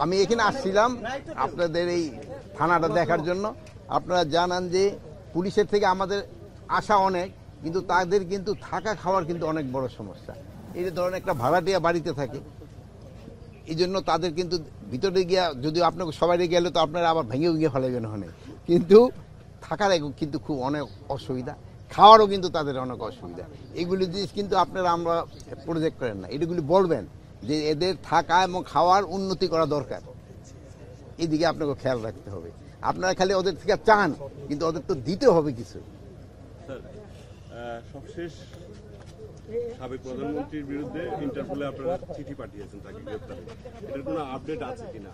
আমি এখানে আসছিলাম আপনাদের এই থানাটা দেখার জন্য। আপনারা জানান যে পুলিশের থেকে আমাদের আশা অনেক, কিন্তু তাদের কিন্তু থাকা খাওয়ার কিন্তু অনেক বড় সমস্যা। এই যে ধরেন একটা ভাড়াটিয়া বাড়িতে থাকে, এই জন্য তাদের কিন্তু ভিতরে গিয়া যদিও আপনাকে সবাই গেলে তো আপনারা আবার ভেঙে ভেঙে ফেলাবেন ওখানে, কিন্তু থাকার কিন্তু খুব অনেক অসুবিধা, খাওয়ারও কিন্তু তাদের অনেক অসুবিধা। এগুলি জিনিস কিন্তু আপনারা আমরা প্রজেক্ট করেন না, এগুলি বলবেন যে এদের থাকা এবং খাওয়ার উন্নতি করা দরকার, এদিকে আপনাকে খেয়াল রাখতে হবে। আপনারা খালি ওদের থেকে চান, কিন্তু ওদের তো দিতে হবে কিছু। সবশেষ সাবেক প্রধানমন্ত্রীর বিরুদ্ধে ইন্টারপোলে আপনারা চিঠি পাঠিয়েছেন তাকে গ্রেফতারে, এটার কোনো আপডেট আছে কিনা?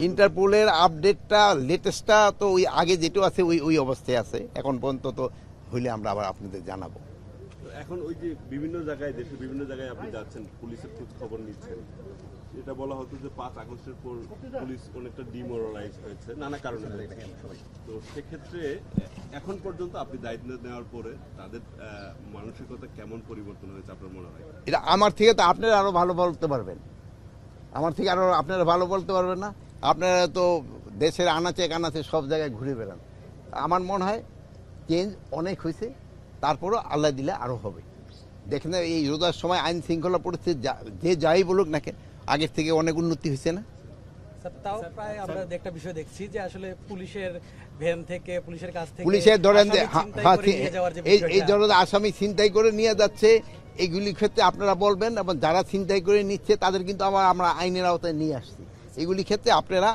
ইন্টারপোলের আপডেটটা লেটেস্টটা তো ওই আগে যেটা আছে ওই অবস্থায় আছে, এখন পর্যন্ত তো হইলে আমরা আবার আপনাদের জানাবো। এখন ওই যে বিভিন্ন জায়গায়, দেশের বিভিন্ন জায়গায় আপনি যাচ্ছেন, পুলিশের খোঁজ খবর নিচ্ছেন, এটা বলা হতো যে 5 আগস্টের পর পুলিশ অনেকটা ডিমোরালাইজ হয়েছে নানা কারণে। তো সেক্ষেত্রে এখন পর্যন্ত আপনি দায়িত্ব নেওয়ার পরে তাদের মানসিকতা কেমন পরিবর্তন হয়েছে আপনার মনে হয়? এটা আমার থেকে তো আপনারা আরো ভালো বলতে পারবেন, আমার থেকে আরো আপনারা ভালো বলতে পারবেন না। আপনারা তো দেশের আনাচে কানাচে সব জায়গায় ঘুরে বেড়ান। আমার মনে হয় চেঞ্জ অনেক হয়েছে, তারপরও আল্লাহ দিলে আরো হবে। দেখেন এই রোজার সময় আইন শৃঙ্খলা পড়েছে, যে যাই বলুক না কেন আগের থেকে অনেক উন্নতি হয়েছে না? তাও প্রায় আমরা একটা বিষয় দেখছি যে আসলে পুলিশের ভ্যান থেকে, পুলিশের কাছ থেকে পুলিশের ধরেন যে এই ধরনের আসামি ছিনতাই করে নিয়ে যাচ্ছে, এইগুলির ক্ষেত্রে আপনারা বলবেন, এবং যারা ছিনতাই করে নিচ্ছে তাদের কিন্তু আমরা আইনের আওতায় নিয়ে আসছি। এগুলি ক্ষেত্রে আপনারা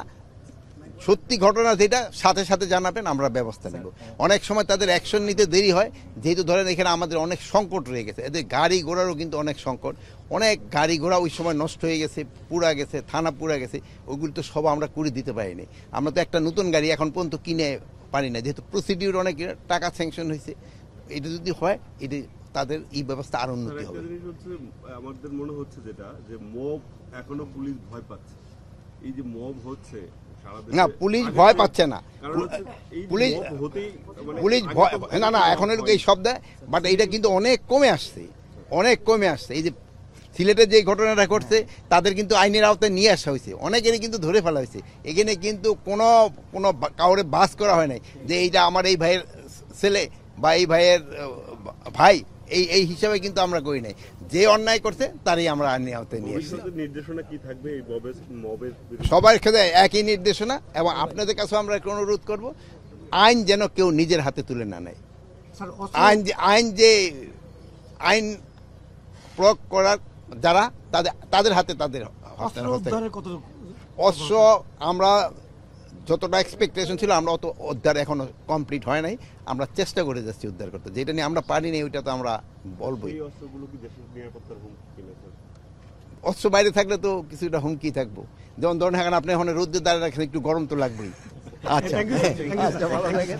সত্যি ঘটনা যেটা সাথে সাথে জানাবেন, আমরা ব্যবস্থা নেব। অনেক সময় তাদের অ্যাকশন নিতে দেরি হয়, যেহেতু ধরেন এখানে আমাদের অনেক সংকট রয়ে গেছে, এদের গাড়ি ঘোড়ারও কিন্তু অনেক সংকট, অনেক গাড়ি ঘোড়া ওই সময় নষ্ট হয়ে গেছে, পুড়া গেছে, থানা পুড়া গেছে, ওগুলি তো সব আমরা করে দিতে পারিনি। আমরা তো একটা নতুন গাড়ি এখন পর্যন্ত কিনে পারি না, যেহেতু প্রসিডিউর অনেক টাকা স্যাংশন হয়েছে। এটা যদি হয়, এটা তাদের এই ব্যবস্থা আরো উন্নতি হবে। আমাদের মনে হচ্ছে যেটা যে মব এখনো পুলিশ ভয় পাচ্ছে, এই যে মব হচ্ছে না, পুলিশ ভয় পাচ্ছে না, পুলিশ ভয় না এখন এই শব্দ, বাট এইটা কিন্তু অনেক কমে আসছে, অনেক কমে আসছে। এই যে সিলেটের যে ঘটনাটা ঘটছে, তাদের কিন্তু আইনের আওতায় নিয়ে আসা হয়েছে, অনেকেরই কিন্তু ধরে ফেলা হয়েছে। এখানে কিন্তু কোনো কাউরে বাস করা হয় নাই যে এইটা আমার এই ভাইয়ের ছেলে বা এই ভাইয়ের ভাই, এই হিসাবে কিন্তু আমরা করি নাই। যে অন্যায় করছে তারই আমরা আইনের আওতায় নিয়ে আসছি। নির্দেশনা কি থাকবে এই মবের? সবার ক্ষেত্রে একই নির্দেশনা, এবং আপনাদের কাছে আমরা একটা অনুরোধ করব, আইন যেন কেউ নিজের হাতে তুলে না নেয়। আইন প্রয়োগ করার যারা তাদের হাতে তাদের অস্ত্র, আমরা যতটা এক্সপেকটেশন ছিল আমরা অত উদ্ধার এখনো কমপ্লিট হয় নাই, আমরা চেষ্টা করে যাচ্ছি উদ্ধার করতে। যেটা নিয়ে আমরা পারিনি ওইটা তো আমরা বলবোই। অস্ত্র বাইরে থাকলে তো কিছুটা হুমকি থাকবো, যেমন ধরেন এখন আপনি এখন রোদ্রে দাঁড়িয়ে রাখেন, একটু গরম তো লাগবেই। আচ্ছা, ভালো লাগে।